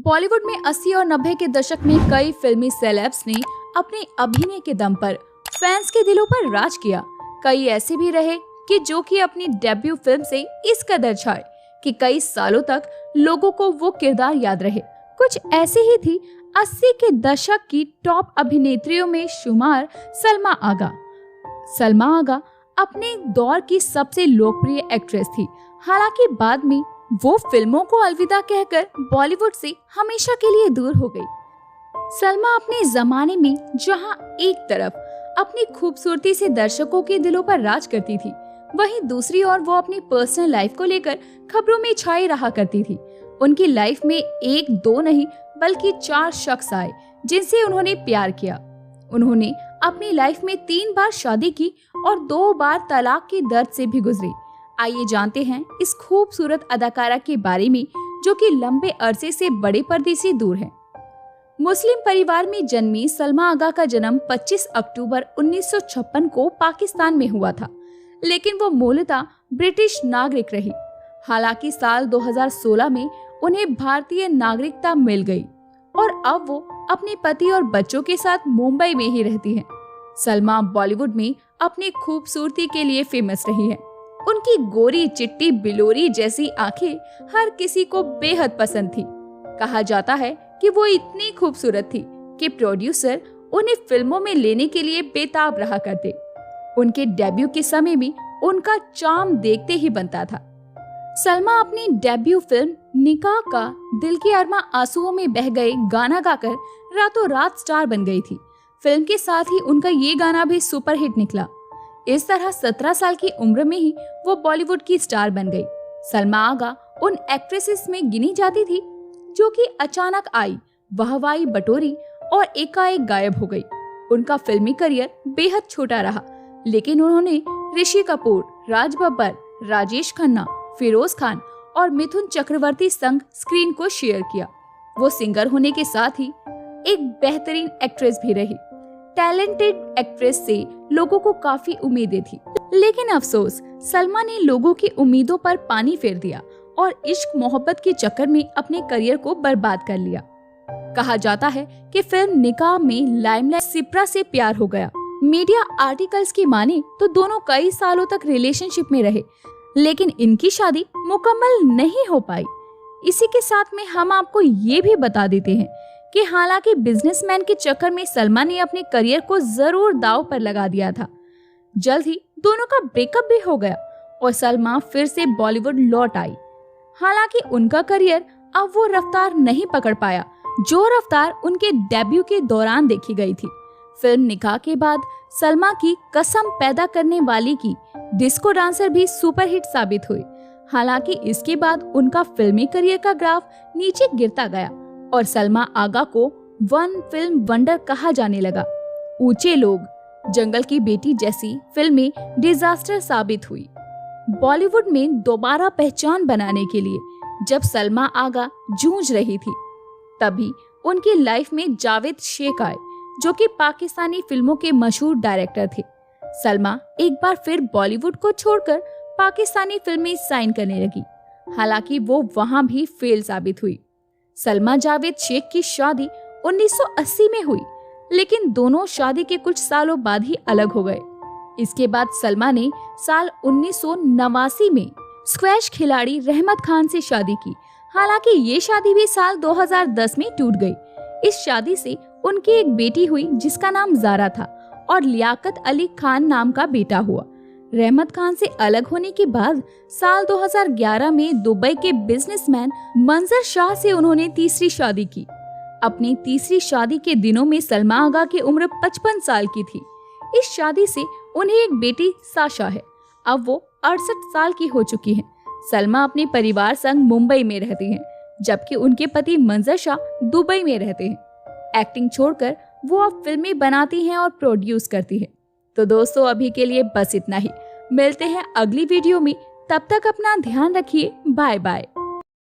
बॉलीवुड में 80 और 90 के दशक में कई फिल्मी सेलेब्स ने अपने अभिनय के दम पर फैंस के दिलों पर राज किया। कई ऐसे भी रहे जो कि अपनी डेब्यू फिल्म से इस कदर छाए कि कई सालों तक लोगों को वो किरदार याद रहे। कुछ ऐसी ही थी 80 के दशक की टॉप अभिनेत्रियों में शुमार सलमा आगा। सलमा आगा अपने दौर की सबसे लोकप्रिय एक्ट्रेस थी। हालांकि बाद में वो फिल्मों को अलविदा कहकर बॉलीवुड से हमेशा के लिए दूर हो गई। सलमा अपने जमाने में जहां एक तरफ अपनी खूबसूरती से दर्शकों के दिलों पर राज करती थी, वहीं दूसरी ओर वो अपनी पर्सनल लाइफ को लेकर खबरों में छाई रहा करती थी। उनकी लाइफ में एक दो नहीं बल्कि 4 शख्स आए जिनसे उन्होंने प्यार किया। उन्होंने अपनी लाइफ में 3 बार शादी की और 2 बार तलाक के दर्द से भी गुजरी। आइए जानते हैं इस खूबसूरत अदाकारा के बारे में जो कि लंबे अरसे से बड़े पर्दे से दूर है। मुस्लिम परिवार में जन्मी सलमा आगा का जन्म 25 अक्टूबर 1956 को पाकिस्तान में हुआ था, लेकिन वो मूलतः ब्रिटिश नागरिक रही। हालांकि साल 2016 में उन्हें भारतीय नागरिकता मिल गई और अब वो अपने पति और बच्चों के साथ मुंबई में ही रहती हैं। सलमा बॉलीवुड में अपनी खूबसूरती के लिए फेमस रही है। उनकी गोरी चिट्टी बिलोरी जैसी आंखें हर किसी को बेहद पसंद थी। कहा जाता है कि वो इतनी खूबसूरत थी कि प्रोड्यूसर उन्हें फिल्मों में लेने के लिए बेताब रहा करते। उनके डेब्यू के समय में उनका चार्म देखते ही बनता था। सलमा अपनी डेब्यू फिल्म निकाह का दिल की अरमा आंसुओं में बह गए गाना गाकर रातों रात स्टार बन गई थी। फिल्म के साथ ही उनका ये गाना भी सुपरहिट निकला। इस तरह 17 साल की उम्र में ही वो बॉलीवुड की स्टार बन गई। सलमा आगा उन एक्ट्रेसेस में गिनी जाती थी जो कि अचानक आई, वाहवाही बटोरी और एकाएक गायब हो गई। उनका फिल्मी करियर बेहद छोटा रहा, लेकिन उन्होंने ऋषि कपूर, राज बब्बर, राजेश खन्ना, फिरोज खान और मिथुन चक्रवर्ती संग स्क्रीन को शेयर किया। वो सिंगर होने के साथ ही एक बेहतरीन एक्ट्रेस भी रही। टैलेंटेड एक्ट्रेस से लोगों को काफी उम्मीदें थी, लेकिन अफसोस सलमा ने लोगों की उम्मीदों पर पानी फेर दिया और इश्क मोहब्बत के चक्कर में अपने करियर को बर्बाद कर लिया। कहा जाता है कि फिल्म निकाह में लाइमलाइट सिप्रा से प्यार हो गया। मीडिया आर्टिकल्स की माने तो दोनों कई सालों तक रिलेशनशिप में रहे, लेकिन इनकी शादी मुकम्मल नहीं हो पाई। इसी के साथ में हम आपको ये भी बता देते हैं कि हालांकि बिजनेसमैन के चक्कर में सलमा ने अपने करियर को जरूर दांव पर लगा दिया था। जल्द ही दोनों का ब्रेकअप भी हो गया और सलमा फिर से बॉलीवुड लौट आई। हालांकि उनका करियर अब वो रफ्तार नहीं पकड़ पाया जो रफ्तार उनके डेब्यू के दौरान देखी गई थी। फिल्म निकाह के बाद सलमा की कसम पैदा करने वाली की डिस्को डांसर भी सुपरहिट साबित हुई। हालांकि इसके बाद उनका फिल्मी करियर का ग्राफ नीचे गिरता गया और सलमा आगा को वन फिल्म वंडर कहा जाने लगा। ऊंचे लोग, जंगल की बेटी जैसी फिल्में डिजास्टर साबित हुई। बॉलीवुड में दोबारा पहचान बनाने के लिए जब सलमा आगा जूझ रही थी, तभी उनकी लाइफ में जावेद शेख आए जो कि पाकिस्तानी फिल्मों के मशहूर डायरेक्टर थे। सलमा एक बार फिर बॉलीवुड को छोड़कर पाकिस्तानी फिल्में साइन करने लगी। हालांकि वो वहां भी फेल साबित हुई। सलमा जावेद शेख की शादी 1980 में हुई, लेकिन दोनों शादी के कुछ सालों बाद ही अलग हो गए। इसके बाद सलमा ने साल 1989 में स्क्वैश खिलाड़ी रहमत खान से शादी की। हालांकि ये शादी भी साल 2010 में टूट गई। इस शादी से उनकी एक बेटी हुई जिसका नाम जारा था और लियाकत अली खान नाम का बेटा हुआ। रहमत खान से अलग होने के बाद साल 2011 में दुबई के बिजनेसमैन मंजर शाह से उन्होंने तीसरी शादी की। अपनी तीसरी शादी के दिनों में सलमा आगा की उम्र 55 साल की थी। इस शादी से उन्हें एक बेटी साशा है। अब वो 68 साल की हो चुकी हैं। सलमा अपने परिवार संग मुंबई में रहती हैं, जबकि उनके पति मंजर शाह दुबई में रहते हैं। एक्टिंग छोड़कर वो अब फिल्में बनाती हैं और प्रोड्यूस करती हैं। तो दोस्तों, अभी के लिए बस इतना ही। मिलते हैं अगली वीडियो में, तब तक अपना ध्यान रखिए। Bye bye.